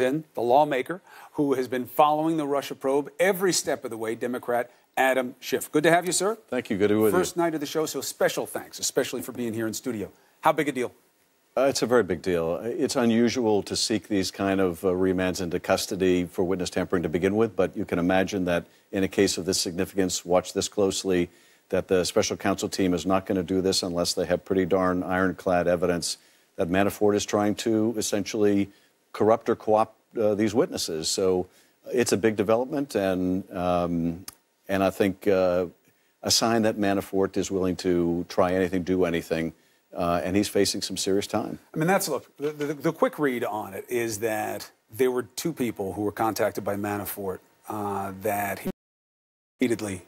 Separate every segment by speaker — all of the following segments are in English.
Speaker 1: brings in the lawmaker who has been following the Russia probe every step of the way, Democrat Adam Schiff. Good to have you, sir.
Speaker 2: Thank you. Good to be with you.
Speaker 1: First night of the show, so special thanks, especially for being here in studio. How big a deal?
Speaker 2: It's a very big deal. It's unusual to seek these kind of remands into custody for witness tampering to begin with, but you can imagine that in a case of this significance, watch this closely, that the special counsel team is not going to do this unless they have pretty darn ironclad evidence that Manafort is trying to essentially corrupt or co-opt these witnesses. So it's a big development, and I think a sign that Manafort is willing to try anything, do anything, and he's facing some serious time.
Speaker 1: I mean, look, the quick read on it is that there were two people who were contacted by Manafort that he repeatedly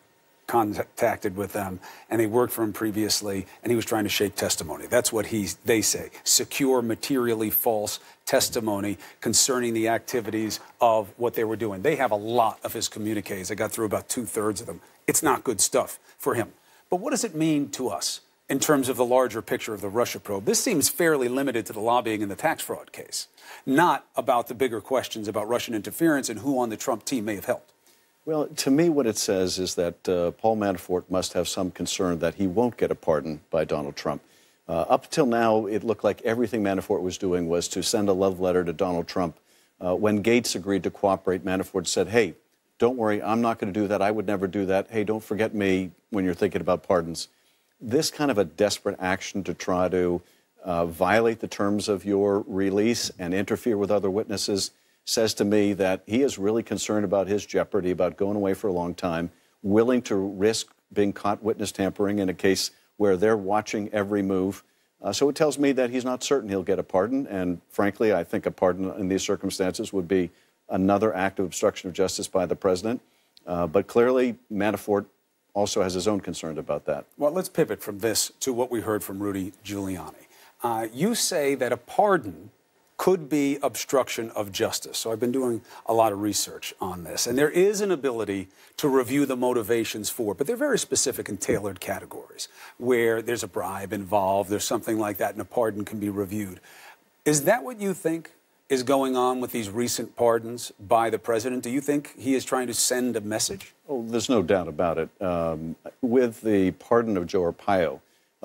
Speaker 1: contacted with them, and they worked for him previously, and he was trying to shake testimony. That's what they say. Secure, materially false testimony concerning the activities of what they were doing. They have a lot of his communiques. I got through about 2/3 of them. It's not good stuff for him. But what does it mean to us in terms of the larger picture of the Russia probe? This seems fairly limited to the lobbying and the tax fraud case, not about the bigger questions about Russian interference and who on the Trump team may have helped.
Speaker 2: Well, to me, what it says is that Paul Manafort must have some concern that he won't get a pardon by Donald Trump. Up till now, it looked like everything Manafort was doing was to send a love letter to Donald Trump. When Gates agreed to cooperate, Manafort said, hey, don't worry, I'm not going to do that. I would never do that. Hey, don't forget me when you're thinking about pardons. This kind of a desperate action to try to violate the terms of your release and interfere with other witnesses says to me that he is really concerned about his jeopardy, about going away for a long time, willing to risk being caught witness tampering in a case where they're watching every move. So it tells me that he's not certain he'll get a pardon. And frankly, I think a pardon in these circumstances would be another act of obstruction of justice by the president. But clearly, Manafort also has his own concern about that.
Speaker 1: Well, let's pivot from this to what we heard from Rudy Giuliani. You say that a pardon could be obstruction of justice. So I've been doing a lot of research on this. And there is an ability to review the motivations for, but they're very specific and tailored categories where there's a bribe involved, there's something like that, and a pardon can be reviewed. Is that what you think is going on with these recent pardons by the president? Do you think he is trying to send a message?
Speaker 2: Oh, there's no doubt about it. With the pardon of Joe Arpaio,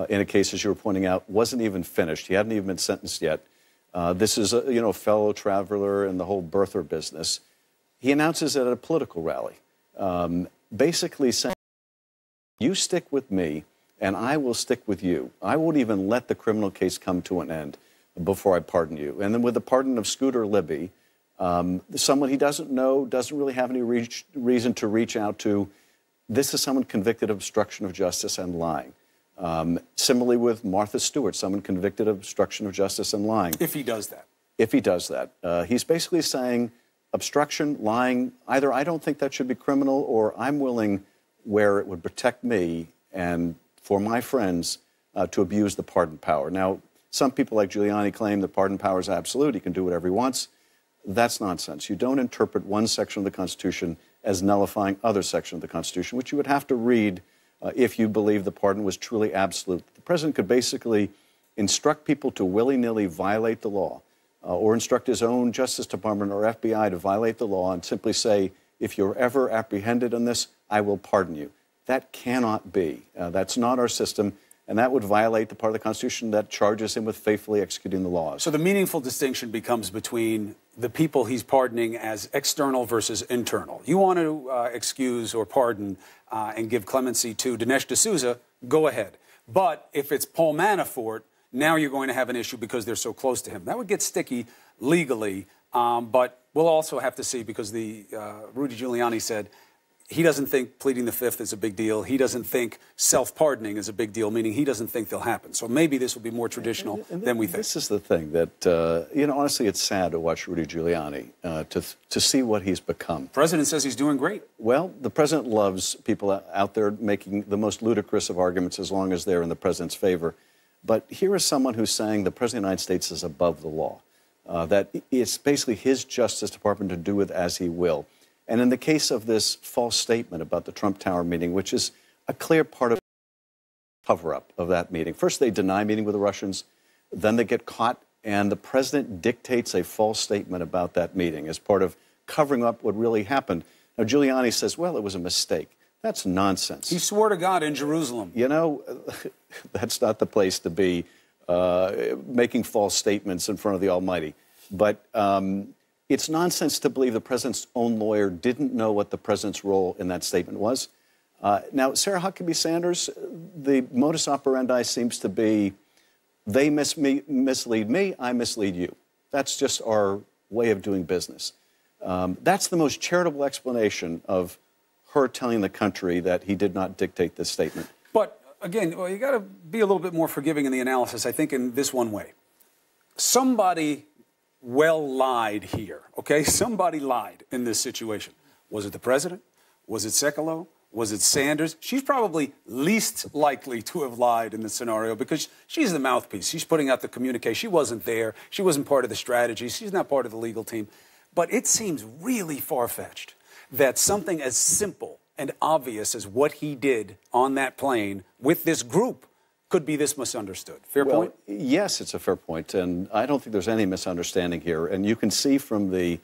Speaker 2: in a case, as you were pointing out, wasn't even finished. He hadn't even been sentenced yet. This is a fellow traveler in the whole birther business. He announces it at a political rally, basically saying, you stick with me and I will stick with you. I won't even let the criminal case come to an end before I pardon you. And then with the pardon of Scooter Libby, someone he doesn't know, doesn't really have any reason to reach out to, this is someone convicted of obstruction of justice and lying. Similarly with Martha Stewart, someone convicted of obstruction of justice and lying.
Speaker 1: If he does that.
Speaker 2: If he does that. He's basically saying obstruction, lying, either I don't think that should be criminal or I'm willing, where it would protect me and for my friends, to abuse the pardon power. Now, some people like Giuliani claim the pardon power is absolute. He can do whatever he wants. That's nonsense. You don't interpret one section of the Constitution as nullifying other section of the Constitution, which you would have to read if you believe the pardon was truly absolute. The president could basically instruct people to willy-nilly violate the law or instruct his own Justice Department or FBI to violate the law and simply say, if you're ever apprehended on this, I will pardon you. That cannot be. That's not our system, and that would violate the part of the Constitution that charges him with faithfully executing the laws.
Speaker 1: So the meaningful distinction becomes between the people he's pardoning as external versus internal. You want to excuse or pardon and give clemency to Dinesh D'Souza, go ahead. But if it's Paul Manafort, now you're going to have an issue because they're so close to him. That would get sticky legally, but we'll also have to see because Rudy Giuliani said he doesn't think pleading the fifth is a big deal. He doesn't think self-pardoning is a big deal, meaning he doesn't think they'll happen. So maybe this will be more traditional than we think.
Speaker 2: This is the thing that, honestly, it's sad to watch Rudy Giuliani, to see what he's become. The
Speaker 1: president says he's doing great.
Speaker 2: Well, the president loves people out there making the most ludicrous of arguments as long as they're in the president's favor. But here is someone who's saying the president of the United States is above the law, that it's basically his Justice Department to do with as he will. And in the case of this false statement about the Trump Tower meeting, which is a clear part of the cover-up of that meeting. First, they deny meeting with the Russians. Then they get caught and the president dictates a false statement about that meeting as part of covering up what really happened. Now, Giuliani says, well, it was a mistake. That's nonsense.
Speaker 1: He swore to God in Jerusalem.
Speaker 2: You know, that's not the place to be making false statements in front of the Almighty. But it's nonsense to believe the president's own lawyer didn't know what the president's role in that statement was. Now, Sarah Huckabee Sanders, the modus operandi seems to be, they mislead me, I mislead you. That's just our way of doing business. That's the most charitable explanation of her telling the country that he did not dictate this statement.
Speaker 1: But again, well, you got to be a little bit more forgiving in the analysis, I think, in this one way. Somebody lied here, okay? Somebody lied in this situation. Was it the president? Was it Sekulow? Was it Sanders? She's probably least likely to have lied in this scenario because she's the mouthpiece. She's putting out the communique. She wasn't there. She wasn't part of the strategy. She's not part of the legal team. But it seems really far-fetched that something as simple and obvious as what he did on that plane with this group could be this misunderstood. Fair point?
Speaker 2: Yes, it's a fair point, and I don't think there's any misunderstanding here. And you can see from the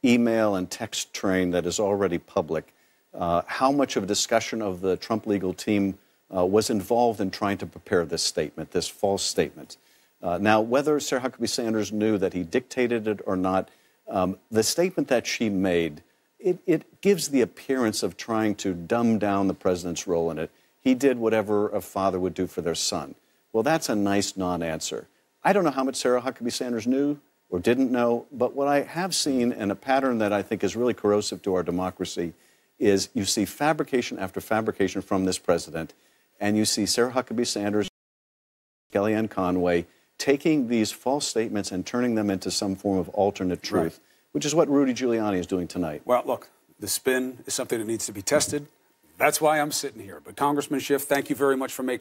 Speaker 2: email and text train that is already public how much of a discussion of the Trump legal team was involved in trying to prepare this statement, this false statement. Now, whether Sarah Huckabee Sanders knew that he dictated it or not, the statement that she made, it gives the appearance of trying to dumb down the president's role in it. He did whatever a father would do for their son. Well, that's a nice non-answer. I don't know how much Sarah Huckabee Sanders knew or didn't know, but what I have seen, and a pattern that I think is really corrosive to our democracy, is you see fabrication after fabrication from this president, and you see Sarah Huckabee Sanders, Kellyanne Conway, taking these false statements and turning them into some form of alternate truth, which is what Rudy Giuliani is doing tonight.
Speaker 1: Well, look, the spin is something that needs to be tested. That's why I'm sitting here. But Congressman Schiff, thank you very much for making